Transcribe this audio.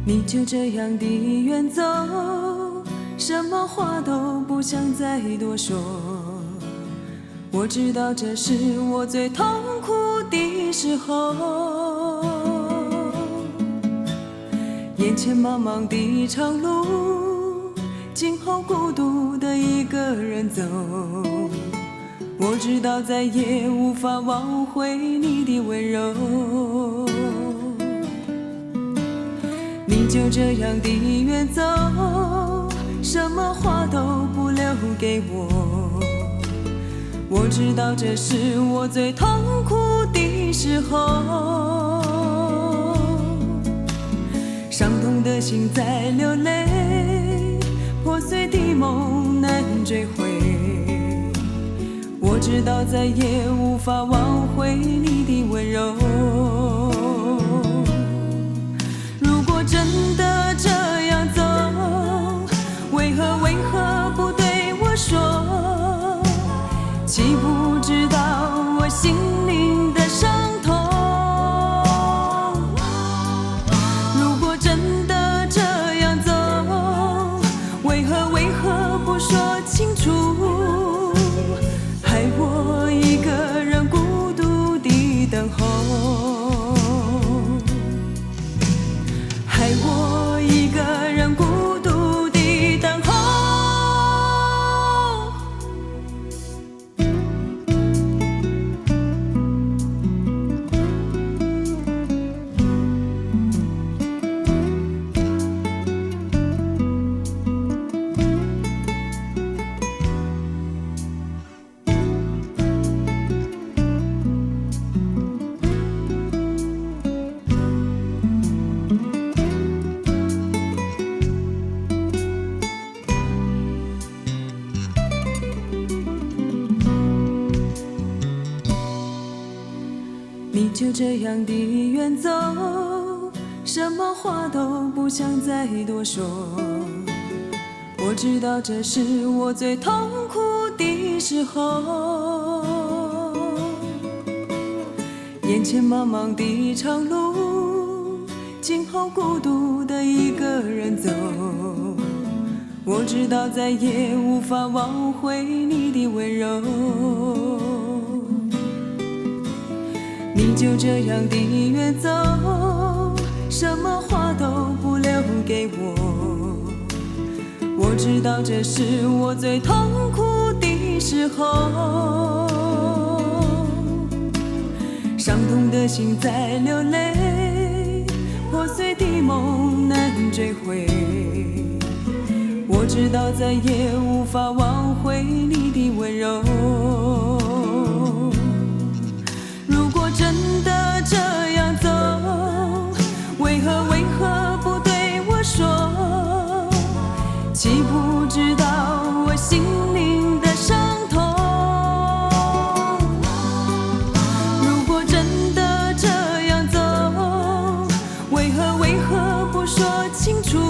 你就这样地远走，什么话都不想再多说。我知道这是我最痛苦的时候，眼前茫茫的一场路，今后孤独的一个人走。我知道再也无法挽回你的温柔，你就这样地远走，什么话都不留给我。我知道这是我最痛苦的时候，伤痛的心在流泪，破碎的梦难追回。我知道再也无法挽回你的温柔，如果真的这样走，为何不对我说？岂不知道我心灵的伤痛？如果真的这样走，为何不说清楚？害我一个人孤独地等候，害我一个人孤独地等候。你就这样地远走，什么话都不想再多说。我知道这是我最痛苦的时候，眼前茫茫的一场路，今后孤独的一个人走。我知道再也无法挽回你的温柔，你就这样地远走，什么话都不留给我。我知道这是我最痛苦的时候，伤痛的心在流泪，破碎的梦难追回。我知道再也无法挽回你的温柔，真的这样走，为何不对我说？岂不知道我心灵的伤痛？如果真的这样走，为何不说清楚？